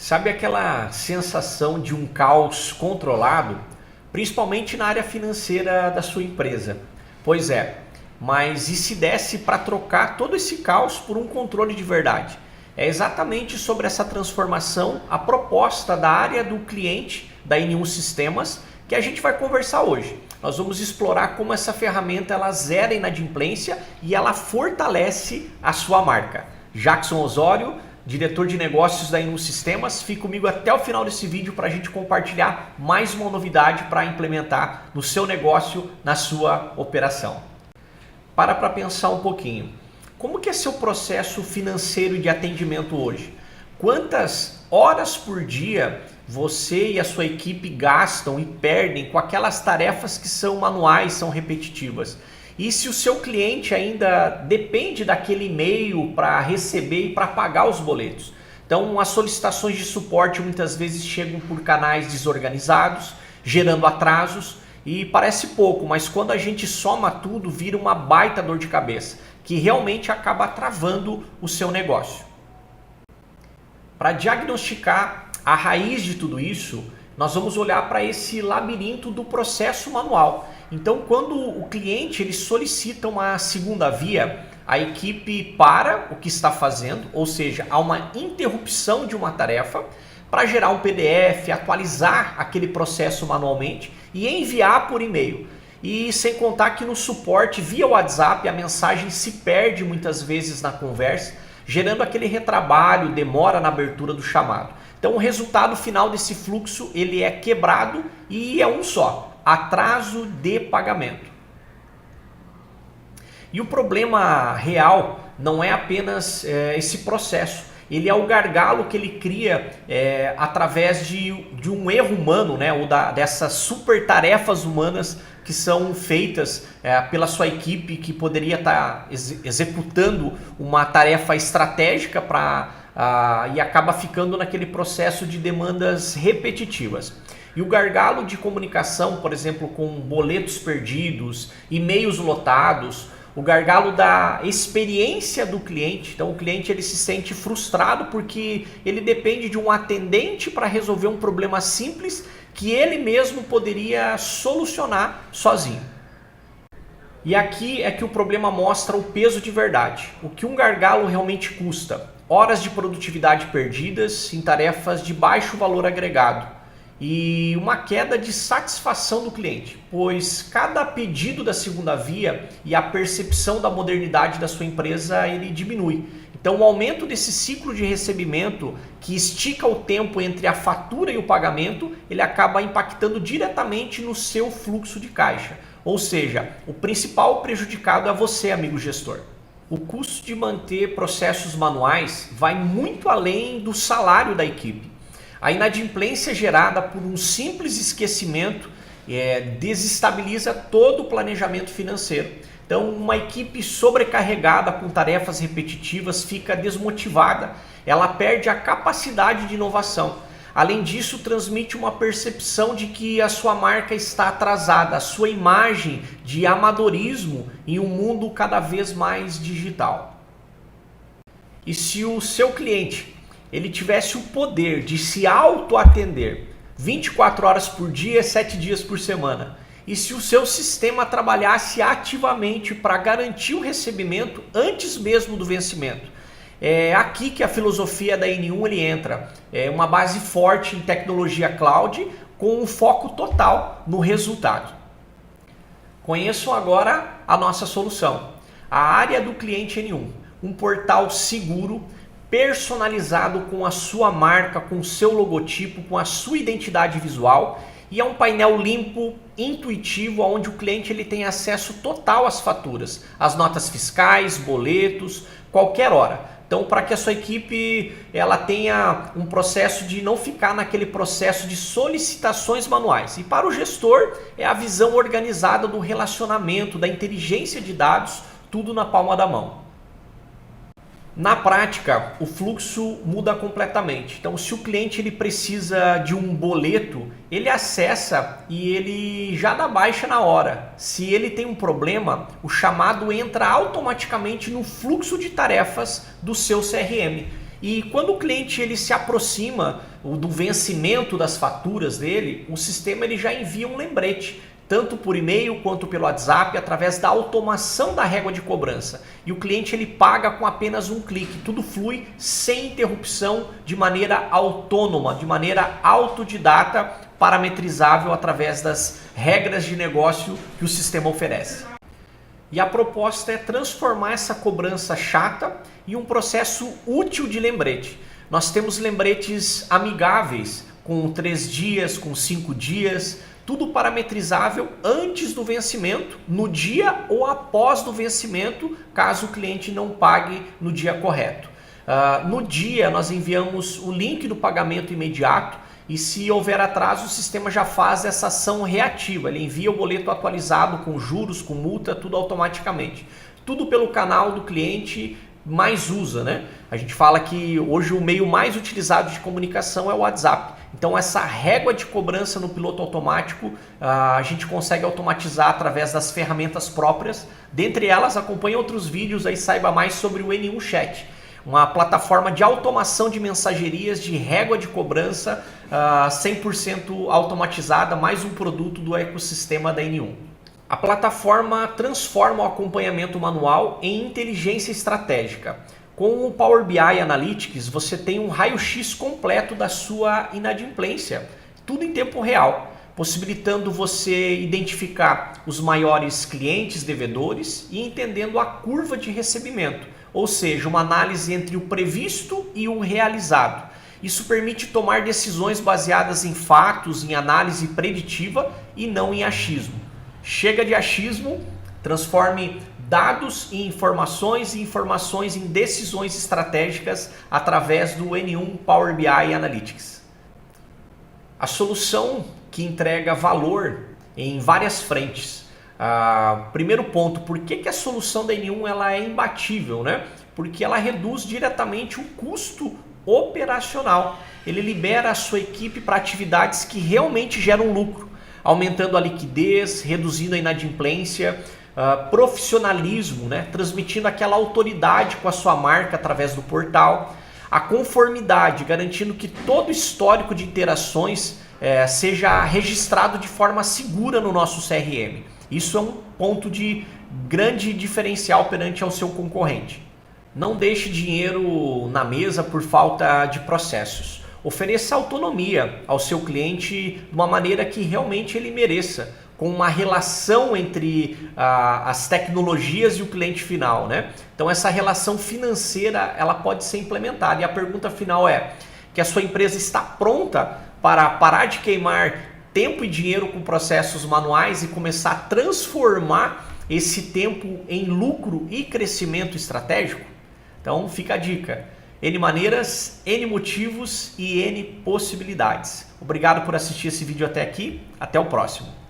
Sabe aquela sensação de um caos controlado, principalmente na área financeira da sua empresa? Pois é, mas e se desse para trocar todo esse caos por um controle de verdade? É exatamente sobre essa transformação, a proposta da área do cliente da N1 Sistemas que a gente vai conversar hoje. Nós vamos explorar como essa ferramenta ela zera a inadimplência e ela fortalece a sua marca. Jackson Osório, diretor de negócios da N1 Sistemas, fique comigo até o final desse vídeo para a gente compartilhar mais uma novidade para implementar no seu negócio, na sua operação. Para pensar um pouquinho. Como que é seu processo financeiro de atendimento hoje? Quantas horas por dia você e a sua equipe gastam e perdem com aquelas tarefas que são manuais, são repetitivas? E se o seu cliente ainda depende daquele e-mail para receber e para pagar os boletos? Então, as solicitações de suporte muitas vezes chegam por canais desorganizados, gerando atrasos e parece pouco, mas quando a gente soma tudo, vira uma baita dor de cabeça, que realmente acaba travando o seu negócio. Para diagnosticar a raiz de tudo isso, nós vamos olhar para esse labirinto do processo manual. Então, quando o cliente ele solicita uma segunda via, a equipe para o que está fazendo, ou seja, há uma interrupção de uma tarefa para gerar um PDF, atualizar aquele processo manualmente e enviar por e-mail. E sem contar que no suporte via WhatsApp a mensagem se perde muitas vezes na conversa, gerando aquele retrabalho, demora na abertura do chamado. Então o resultado final desse fluxo ele é quebrado e é um só: atraso de pagamento. E o problema real não é apenas esse processo. Ele é o gargalo que ele cria através de um erro humano, né? Ou dessas super tarefas humanas que são feitas pela sua equipe, que poderia estar executando uma tarefa estratégica e acaba ficando naquele processo de demandas repetitivas. E o gargalo de comunicação, por exemplo, com boletos perdidos, e-mails lotados, o gargalo da experiência do cliente. Então o cliente ele se sente frustrado porque ele depende de um atendente para resolver um problema simples que ele mesmo poderia solucionar sozinho. E aqui é que o problema mostra o peso de verdade. O que um gargalo realmente custa: horas de produtividade perdidas em tarefas de baixo valor agregado e uma queda de satisfação do cliente, pois cada pedido da segunda via e a percepção da modernidade da sua empresa ele diminui. Então o aumento desse ciclo de recebimento que estica o tempo entre a fatura e o pagamento, ele acaba impactando diretamente no seu fluxo de caixa. Ou seja, o principal prejudicado é você, amigo gestor. O custo de manter processos manuais vai muito além do salário da equipe. A inadimplência gerada por um simples esquecimento desestabiliza todo o planejamento financeiro. Então, uma equipe sobrecarregada com tarefas repetitivas fica desmotivada, ela perde a capacidade de inovação. Além disso, transmite uma percepção de que a sua marca está atrasada, a sua imagem de amadorismo em um mundo cada vez mais digital. E se o seu cliente ele tivesse o poder de se auto-atender 24 horas por dia, 7 dias por semana, e se o seu sistema trabalhasse ativamente para garantir o recebimento antes mesmo do vencimento, é aqui que a filosofia da N1 ele entra. É uma base forte em tecnologia cloud com um foco total no resultado. Conheçam agora a nossa solução, a área do cliente N1, um portal seguro, personalizado com a sua marca, com o seu logotipo, com a sua identidade visual, e é um painel limpo, intuitivo, onde o cliente ele tem acesso total às faturas, às notas fiscais, boletos, qualquer hora. Então, para que a sua equipe ela tenha um processo de não ficar naquele processo de solicitações manuais. E para o gestor é a visão organizada do relacionamento, da inteligência de dados, tudo na palma da mão. Na prática, o fluxo muda completamente. Então, se o cliente ele precisa de um boleto, ele acessa e ele já dá baixa na hora. Se ele tem um problema, o chamado entra automaticamente no fluxo de tarefas do seu CRM. E quando o cliente ele se aproxima do vencimento das faturas dele, o sistema ele já envia um lembrete, tanto por e-mail quanto pelo WhatsApp, através da automação da régua de cobrança. E o cliente ele paga com apenas um clique, tudo flui sem interrupção, de maneira autônoma, de maneira autodidata, parametrizável através das regras de negócio que o sistema oferece. E a proposta é transformar essa cobrança chata em um processo útil de lembrete. Nós temos lembretes amigáveis, com 3 dias, com 5 dias, tudo parametrizável antes do vencimento, no dia ou após do vencimento, caso o cliente não pague no dia correto. No dia nós enviamos o link do pagamento imediato e se houver atraso o sistema já faz essa ação reativa, ele envia o boleto atualizado com juros, com multa, tudo automaticamente. Tudo pelo canal do cliente mais usa, né? A gente fala que hoje o meio mais utilizado de comunicação é o WhatsApp. Então essa régua de cobrança no piloto automático a gente consegue automatizar através das ferramentas próprias. Dentre elas, acompanhe outros vídeos aí, saiba mais sobre o N1 Chat, uma plataforma de automação de mensagerias de régua de cobrança 100% automatizada, mais um produto do ecossistema da N1. A plataforma transforma o acompanhamento manual em inteligência estratégica. Com o Power BI Analytics, você tem um raio-x completo da sua inadimplência, tudo em tempo real, possibilitando você identificar os maiores clientes devedores e entendendo a curva de recebimento, ou seja, uma análise entre o previsto e o realizado. Isso permite tomar decisões baseadas em fatos, em análise preditiva e não em achismo. Chega de achismo, transforme dados em informações e informações em decisões estratégicas através do N1 Power BI Analytics. A solução que entrega valor em várias frentes. Primeiro ponto, por que a solução da N1 ela é imbatível, né? Porque ela reduz diretamente o custo operacional. Ele libera a sua equipe para atividades que realmente geram lucro, aumentando a liquidez, reduzindo a inadimplência, profissionalismo, né? Transmitindo aquela autoridade com a sua marca através do portal, a conformidade, garantindo que todo o histórico de interações seja registrado de forma segura no nosso CRM. Isso é um ponto de grande diferencial perante ao seu concorrente. Não deixe dinheiro na mesa por falta de processos. Ofereça autonomia ao seu cliente de uma maneira que realmente ele mereça, com uma relação entre as tecnologias e o cliente final, né? Então essa relação financeira ela pode ser implementada. E a pergunta final é que a sua empresa está pronta para parar de queimar tempo e dinheiro com processos manuais e começar a transformar esse tempo em lucro e crescimento estratégico? Então fica a dica. N maneiras, N motivos e N possibilidades. Obrigado por assistir esse vídeo até aqui. Até o próximo.